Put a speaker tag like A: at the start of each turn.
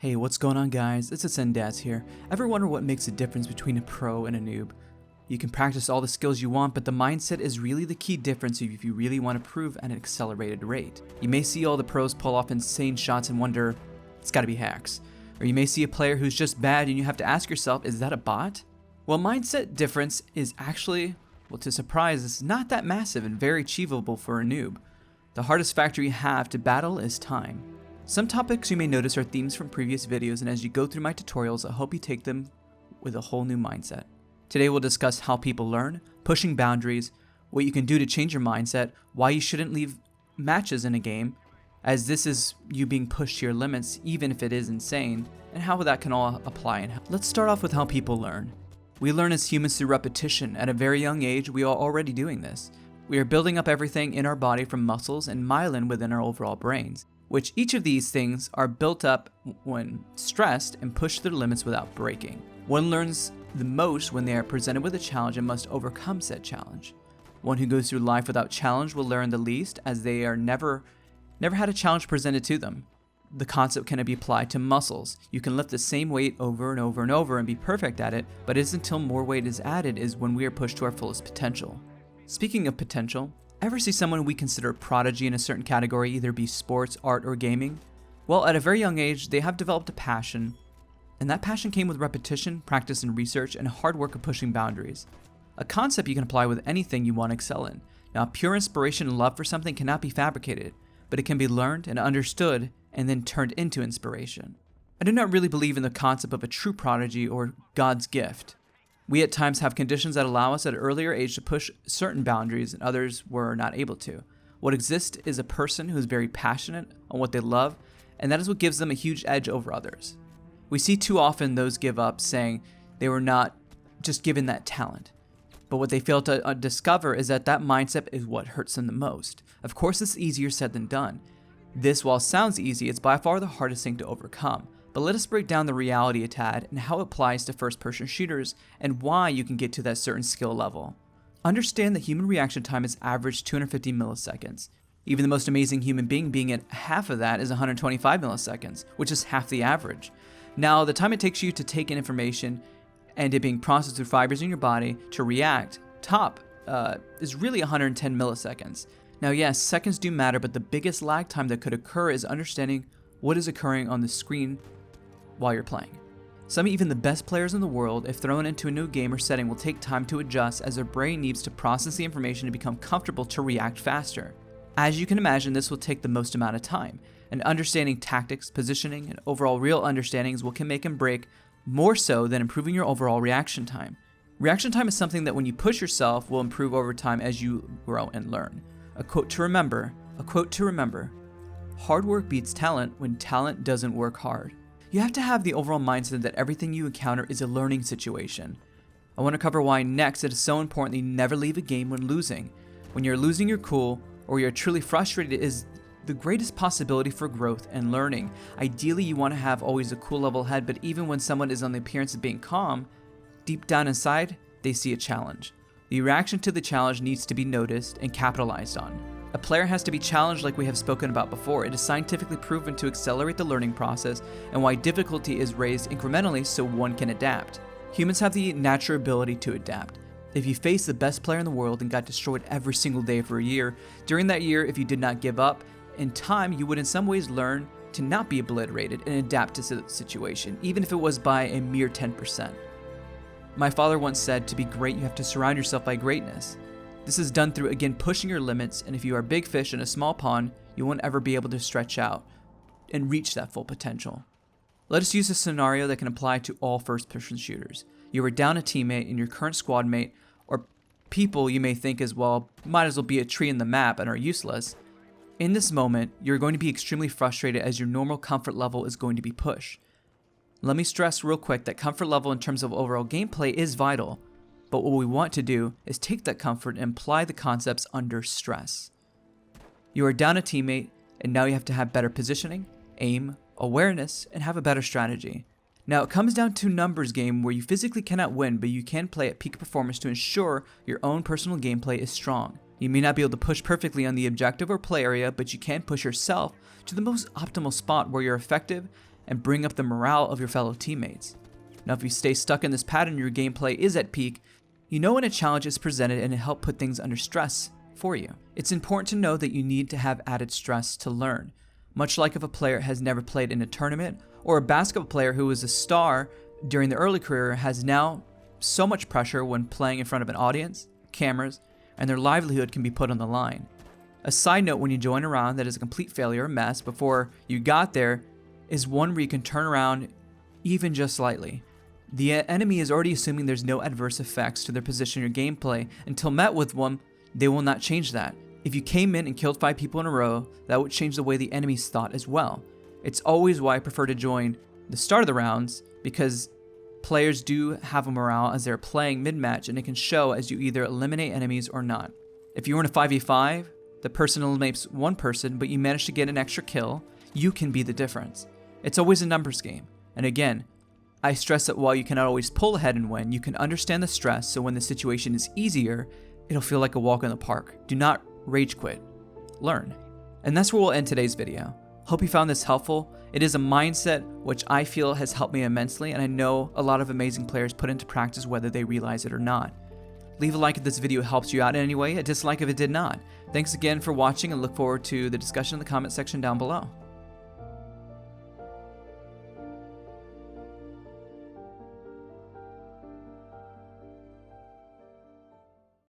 A: Hey, what's going on guys? It's Daz here. Ever wonder what makes a difference between a pro and a noob? You can practice all the skills you want, but the mindset is really the key difference if you really want to prove at an accelerated rate. You may see all the pros pull off insane shots and wonder, it's gotta be hacks. Or you may see a player who's just bad and you have to ask yourself, is that a bot? Well, mindset difference is actually, to surprise, it's not that massive and very achievable for a noob. The hardest factor you have to battle is time. Some topics you may notice are themes from previous videos, and as you go through my tutorials, I hope you take them with a whole new mindset. Today we'll discuss how people learn, pushing boundaries, what you can do to change your mindset, why you shouldn't leave matches in a game, as this is you being pushed to your limits even if it is insane, and how that can all apply. Let's start off with how people learn. We learn as humans through repetition. At a very young age, we are already doing this. We are building up everything in our body from muscles and myelin within our overall brains, which each of these things are built up when stressed and pushed to their limits without breaking. One learns the most when they are presented with a challenge and must overcome said challenge. One who goes through life without challenge will learn the least, as they are never had a challenge presented to them. The concept can be applied to muscles. You can lift the same weight over and over and over and be perfect at it, but it is until more weight is added is when we are pushed to our fullest potential. Speaking of potential, ever see someone we consider a prodigy in a certain category, either be sports, art, or gaming? Well, at a very young age, they have developed a passion, and that passion came with repetition, practice and research, and hard work of pushing boundaries. A concept you can apply with anything you want to excel in. Now, pure inspiration and love for something cannot be fabricated, but it can be learned and understood and then turned into inspiration. I do not really believe in the concept of a true prodigy or God's gift. We at times have conditions that allow us at an earlier age to push certain boundaries and others were not able to. What exists is a person who is very passionate on what they love, and that is what gives them a huge edge over others. We see too often those give up saying they were not just given that talent. But what they fail to discover is that mindset is what hurts them the most. Of course, it's easier said than done. This, while sounds easy, it's by far the hardest thing to overcome. But let us break down the reality a tad and how it applies to first-person shooters and why you can get to that certain skill level. Understand that human reaction time is average 250 milliseconds. Even the most amazing human being at half of that is 125 milliseconds, which is half the average. Now, the time it takes you to take in information and it being processed through fibers in your body to react, is really 110 milliseconds. Now, yes, seconds do matter, but the biggest lag time that could occur is understanding what is occurring on the screen while you're playing. Some even the best players in the world, if thrown into a new game or setting, will take time to adjust as their brain needs to process the information to become comfortable to react faster. As you can imagine, this will take the most amount of time, and understanding tactics, positioning, and overall real understandings can make and break more so than improving your overall reaction time. Reaction time is something that when you push yourself will improve over time as you grow and learn. A quote to remember, hard work beats talent when talent doesn't work hard. You have to have the overall mindset that everything you encounter is a learning situation. I want to cover why next it is so important that you never leave a game when losing. When you're losing your cool or you're truly frustrated is the greatest possibility for growth and learning. Ideally, you want to have always a cool level head, but even when someone is on the appearance of being calm, deep down inside, they see a challenge. The reaction to the challenge needs to be noticed and capitalized on. A player has to be challenged like we have spoken about before. It is scientifically proven to accelerate the learning process and why difficulty is raised incrementally so one can adapt. Humans have the natural ability to adapt. If you face the best player in the world and got destroyed every single day for a year, during that year, if you did not give up, in time you would in some ways learn to not be obliterated and adapt to the situation, even if it was by a mere 10%. My father once said, to be great, you have to surround yourself by greatness. This is done through, again, pushing your limits, and if you are a big fish in a small pond, you won't ever be able to stretch out and reach that full potential. Let us use a scenario that can apply to all first-person shooters. You are down a teammate and your current squad mate, or people you may think as well, might as well be a tree in the map and are useless. In this moment, you're going to be extremely frustrated as your normal comfort level is going to be pushed. Let me stress real quick that comfort level in terms of overall gameplay is vital. But what we want to do is take that comfort and apply the concepts under stress. You are down a teammate, and now you have to have better positioning, aim, awareness, and have a better strategy. Now it comes down to a numbers game where you physically cannot win, but you can play at peak performance to ensure your own personal gameplay is strong. You may not be able to push perfectly on the objective or play area, but you can push yourself to the most optimal spot where you're effective and bring up the morale of your fellow teammates. Now, if you stay stuck in this pattern, your gameplay is at peak, you know when a challenge is presented and it helps put things under stress for you. It's important to know that you need to have added stress to learn. Much like if a player has never played in a tournament, or a basketball player who was a star during their early career has now so much pressure when playing in front of an audience, cameras, and their livelihood can be put on the line. A side note, when you join a round that is a complete failure or mess before you got there is one where you can turn around even just slightly. The enemy is already assuming there's no adverse effects to their position or gameplay. Until met with one, they will not change that. If you came in and killed 5 people in a row, that would change the way the enemies thought as well. It's always why I prefer to join the start of the rounds, because players do have a morale as they're playing mid-match, and it can show as you either eliminate enemies or not. If you're in a 5v5, the person eliminates one person, but you manage to get an extra kill, you can be the difference. It's always a numbers game. And again, I stress that while you cannot always pull ahead and win, you can understand the stress, so when the situation is easier, it'll feel like a walk in the park. Do not rage quit. Learn. And that's where we'll end today's video. Hope you found this helpful. It is a mindset which I feel has helped me immensely, and I know a lot of amazing players put into practice whether they realize it or not. Leave a like if this video helps you out in any way, a dislike if it did not. Thanks again for watching, and look forward to the discussion in the comment section down below.